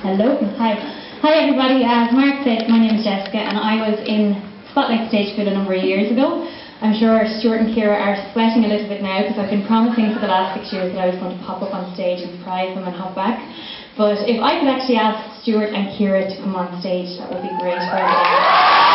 Hello. Hi. Hi everybody. As Mark said, my name is Jessica and I was in Spotlight Stage School a number of years ago. I'm sure Stuart and Ciara are sweating a little bit now because I've been promising for the last 6 years that I was going to pop up on stage and surprise them and hop back. But if I could actually ask Stuart and Ciara to come on stage, that would be great for everybody.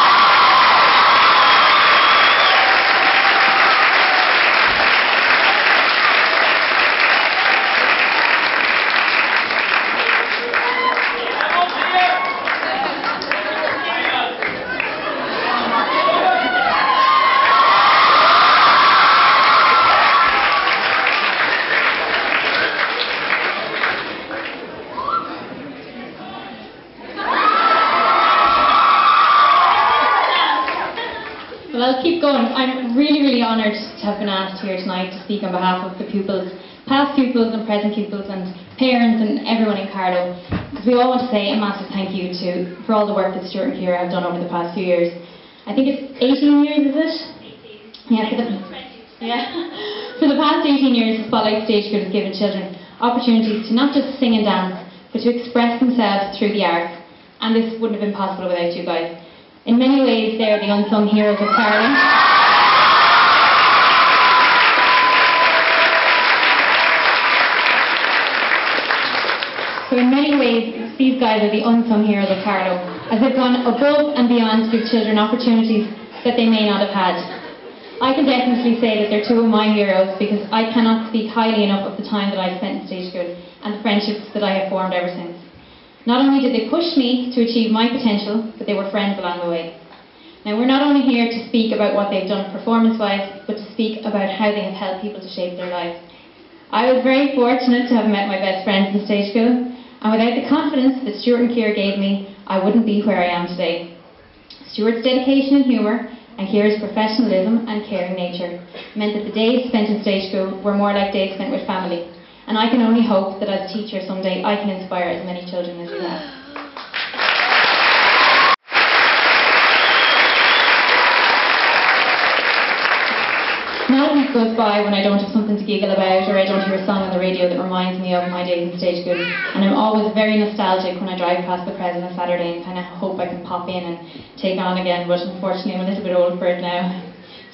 Well, I'll keep going. I'm really honoured to have been asked here tonight to speak on behalf of the pupils, past pupils and present pupils and parents and everyone in Carlow, because we all want to say a massive thank you for all the work that Stuart and Ciara have done over the past few years. I think it's 18 years, is it? 18. Yeah, for the past 18 years, the Spotlight Stage School has given children opportunities to not just sing and dance, but to express themselves through the arts, and this wouldn't have been possible without you guys. In many ways, they are the unsung heroes of Carlow. So in many ways, these guys are the unsung heroes of Carlow, as they've gone above and beyond to give children opportunities that they may not have had. I can definitely say that they're two of my heroes because I cannot speak highly enough of the time that I've spent in stage school and the friendships that I have formed ever since. Not only did they push me to achieve my potential, but they were friends along the way. Now, we're not only here to speak about what they've done performance-wise, but to speak about how they have helped people to shape their lives. I was very fortunate to have met my best friends in stage school, and without the confidence that Stuart and Ciara gave me, I wouldn't be where I am today. Stuart's dedication and humour, and Ciara's professionalism and caring nature meant that the days spent in stage school were more like days spent with family. And I can only hope that as a teacher someday I can inspire as many children as you have. Not a week goes by when I don't have something to giggle about or I don't hear a song on the radio that reminds me of my days in stage school. And I'm always very nostalgic when I drive past the Pres on a Saturday and kind of hope I can pop in and take on again, but unfortunately I'm a little bit old for it now.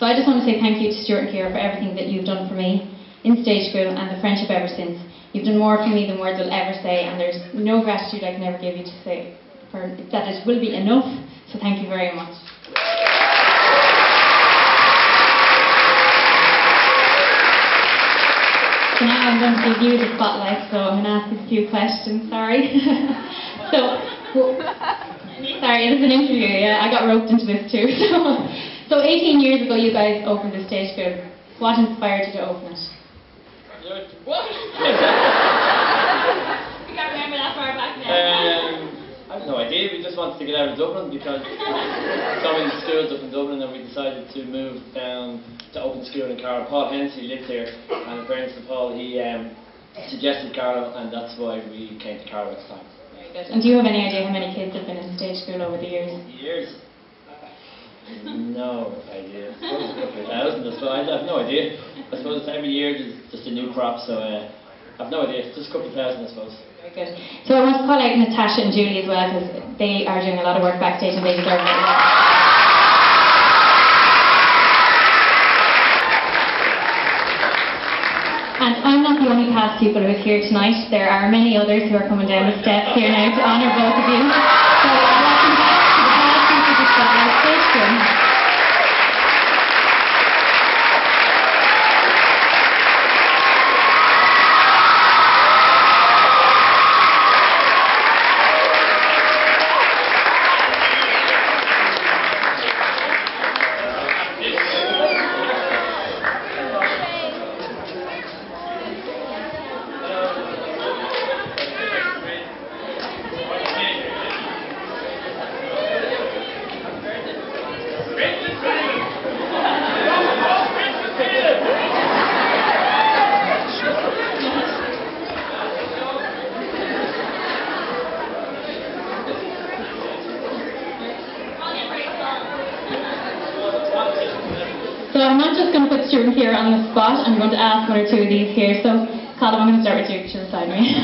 So I just want to say thank you to Stuart and Ciara for everything that you've done for me in stage school and the friendship ever since. You've done more for me than words will ever say, and there's no gratitude I can ever give you to say for that it will be enough, so thank you very much. So now I'm going to give you the spotlight, so I'm going to ask you a few questions, sorry. Sorry, it is an interview, yeah, I got roped into this too. So 18 years ago you guys opened the stage school. What inspired you to open it? What? You can't remember that far back now. I have no idea. We just wanted to get out of Dublin because so many schools up in Dublin, and we decided to move down to open school in Carlow. Paul Hennessy lived here, and in fairness to Paul, he suggested Carlow, and that's why we came to Carlow this time. Very good. And do you have any idea how many kids have been in stage school over the years? Years? No idea. I have no idea. I suppose every year there's just a new crop, so I have no idea. Just a couple of thousand, I suppose. Very good. So I want to call out Natasha and Julie as well, because they are doing a lot of work backstage and they deserve it. And I'm not the only past people who is here tonight. There are many others who are coming down the steps here now to honour both of you. So welcome back to the past people of Spotlight Stage School. So I'm not just going to put Stuart here on the spot, I'm going to ask one or two of these here. So, Colin, I'm going to start with you because you're beside me.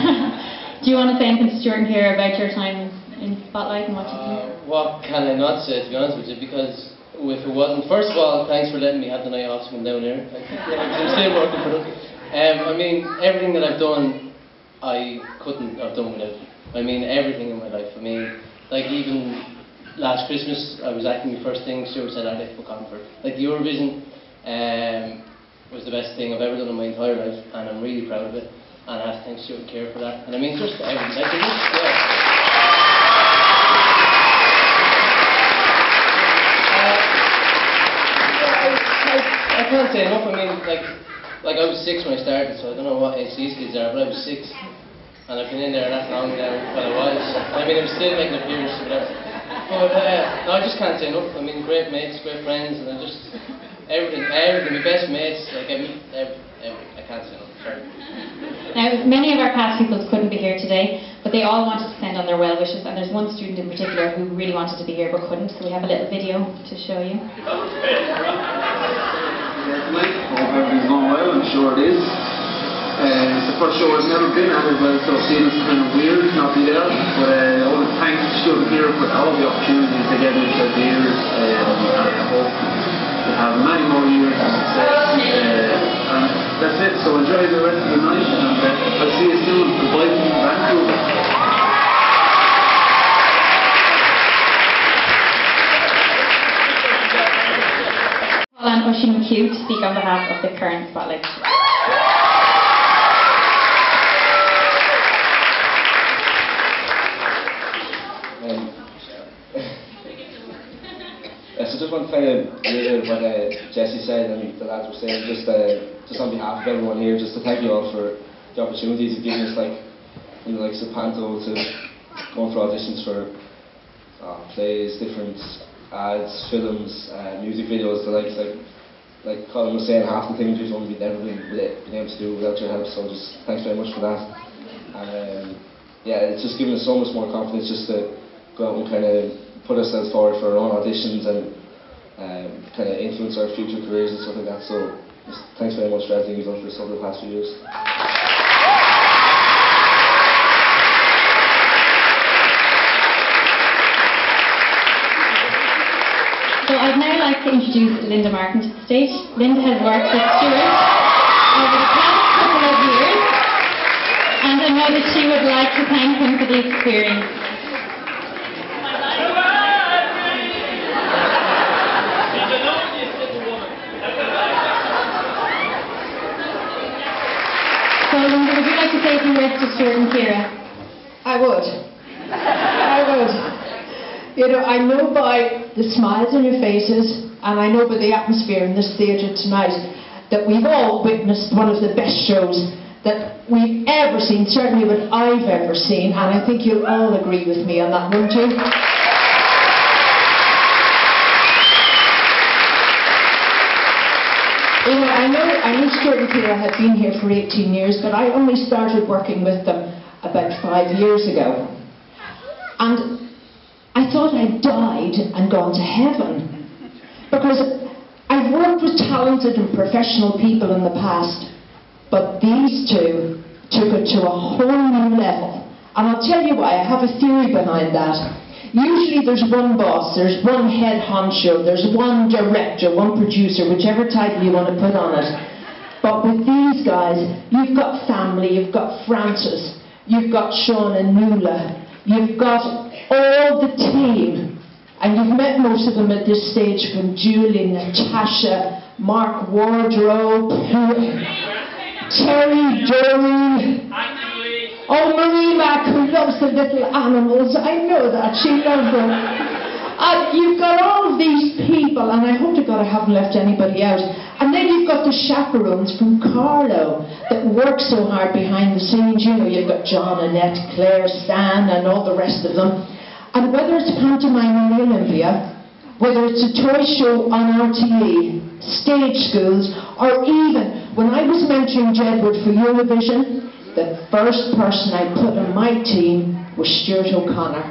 Do you want to say anything to Stuart and Ciara about your time in Spotlight and what you think? What can I not say, to be honest with you, because if it wasn't, first of all, thanks for letting me have the night off to come down here. I'm still working for them. I mean, everything that I've done, I couldn't have done without it. I mean, everything in my life. I mean, like even last Christmas, I was acting the first thing, Stuart said I'd like to put Concord. Like the Eurovision was the best thing I've ever done in my entire life, and I'm really proud of it. And I have to thank Stuart and Ciara for that. And I mean, just everything. Like, I can't say enough. I mean, like I was 6 when I started, so I don't know what age these kids are, but I was 6, and I've been in there that long now. Well, I was. I mean, I'm still making appearances, whatever. But no, I just can't say enough. I mean, great mates, great friends, and I just everything. My best mates. Like I can't say enough. Sorry. Now, many of our past pupils couldn't be here today, but they all wanted to send on their well wishes, and there's one student in particular who really wanted to be here but couldn't, so we have a little video to show you. Hope everything's going well, I'm sure it is. It's the first show I've never been at as well, so it's kind of weird not be there. But I want to thank Stuart here for all the opportunities they gave me for the years, and I hope to have many more years of success. And that's it, so enjoy the rest of the night, and I'll see you soon. Goodbye from Vancouver. And Oisin McHugh to speak on behalf of the current Spotlight. So just want to kind of reiterate what Jesse said and the lads were saying, just on behalf of everyone here, just to thank you all for the opportunities you've given us, like Panto, to go for auditions for plays, different ads, films, music videos, the likes, like Colin was saying, half the things we've done we've never been able to do without your help, so just thanks very much for that. And yeah, it's just given us so much more confidence just to go out and kind of put ourselves forward for our own auditions and kind of influence our future careers and stuff like that, so just thanks very much for everything you've done for us over the past few years. So I'd now like to introduce Linda Martin to the stage. Linda has worked with Stuart over the past couple of years, and I know that she would like to thank him for the experience. So Linda, would you like to say a few words to Stuart and Ciara? I would. I would. You know, I know by the smiles on your faces, and I know by the atmosphere in this theatre tonight, that we've all witnessed one of the best shows that we've ever seen, certainly that I've ever seen, and I think you'll all agree with me on that, won't you? You know, I know Stuart and Ciara had been here for 18 years, but I only started working with them about 5 years ago. And I thought I'd died and gone to heaven, because I've worked with talented and professional people in the past, but these two took it to a whole new level. And I'll tell you why. I have a theory behind that. Usually there's one boss, there's one head honcho, there's one director, one producer, whichever title you want to put on it. But with these guys, you've got family, you've got Francis, you've got Sean and Nuala, you've got all the team, and you've met most of them at this stage, from Julie, Natasha, Mark Wardrobe, Terry, Doreen, oh, Marie Mac, who loves the little animals. I know that, she loves them. You've got all of these people, and I hope to God I haven't left anybody out. And then you've got the chaperones from Carlo that work so hard behind the scenes. You know, you've got John, Annette, Claire, Stan, and all the rest of them. And whether it's pantomime in the Olympia, whether it's a toy show on RTE, stage schools, or even when I was mentoring Jedward for Eurovision, the first person I put on my team was Stuart O'Connor,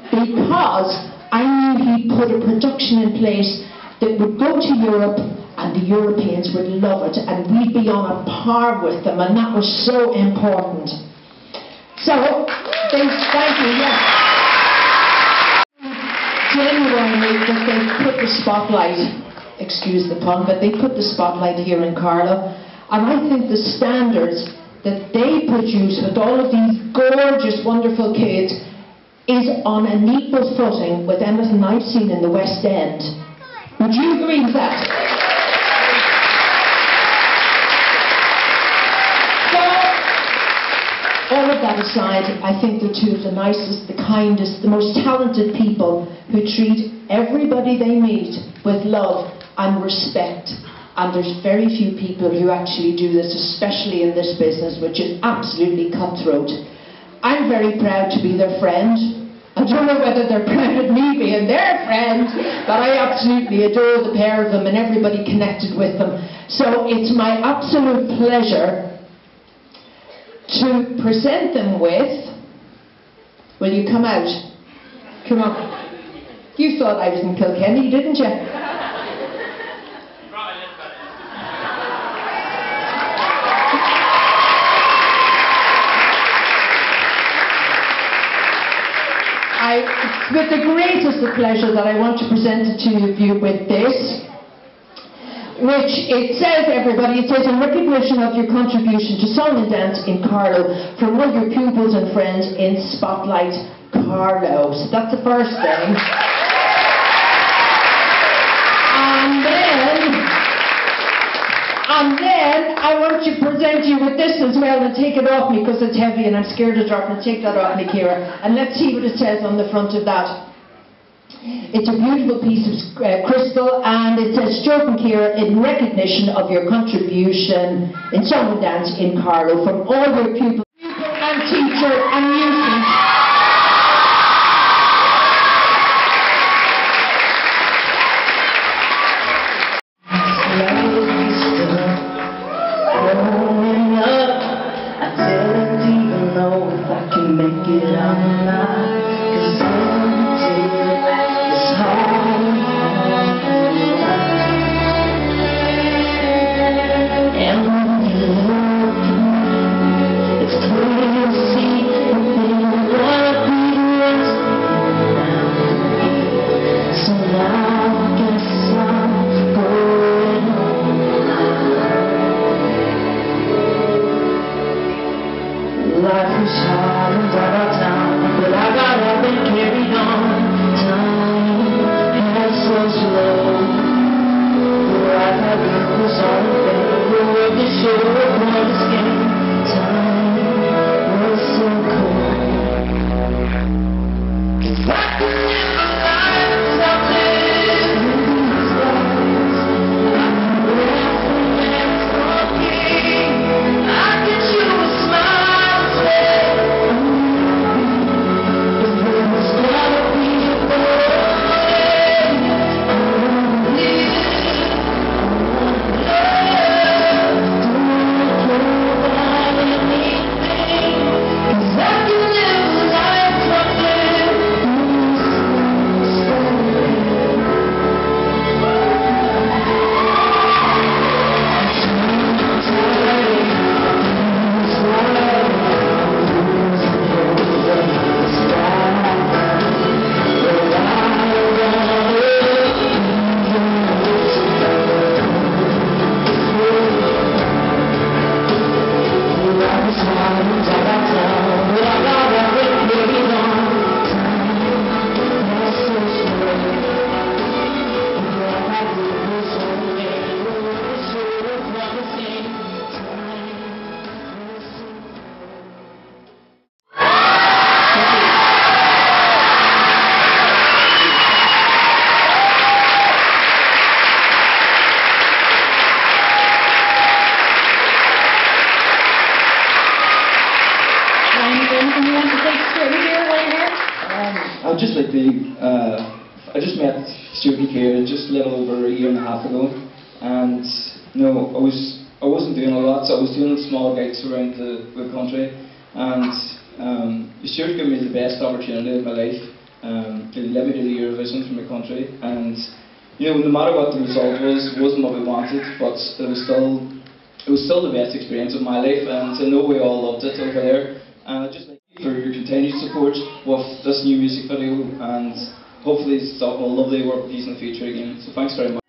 because I knew he'd put a production in place that would go to Europe and the Europeans would love it, and we'd be on a par with them, and that was so important. So Thank you, yeah. Genuinely, that they put the spotlight, excuse the pun, but they put the spotlight here in Carlow. And I think the standards that they produce with all of these gorgeous, wonderful kids is on an equal footing with anything I've seen in the West End. Would you agree with that? All of that aside, I think they're two of the nicest, the kindest, the most talented people who treat everybody they meet with love and respect. And there's very few people who actually do this, especially in this business, which is absolutely cutthroat. I'm very proud to be their friend. I don't know whether they're proud of me being their friend, but I absolutely adore the pair of them and everybody connected with them. So it's my absolute pleasure to present them with... Will you come out? Come on. You thought I was in Kilkenny, didn't you? With the greatest of pleasure that I want to present it to you with this, which it says, everybody, it says, in recognition of your contribution to song and dance in Carlow from all your pupils and friends in Spotlight Carlow. So that's the first thing. And then I want to present you with this as well, and take it off me because it's heavy and I'm scared to drop it. Take that off me, Ciara, and let's see what it says on the front of that. It's a beautiful piece of crystal, and it says, Stuart and Ciara, in recognition of your contribution in song and dance in Carlow from all your pupils and teacher and music. I'd just like to, I just met Stuart and Ciara just a little over a year and a half ago, and you know, I wasn't doing a lot, so I was doing small gigs around the country, and Stuart gave me the best opportunity of my life to let me do the Eurovision for my country, and you know, no matter what the result was, it wasn't what we wanted, but it was still the best experience of my life, and I know we all loved it over there, and I just like. for your continued support with this new music video, and hopefully it's a lovely work with you in the future again. So thanks very much.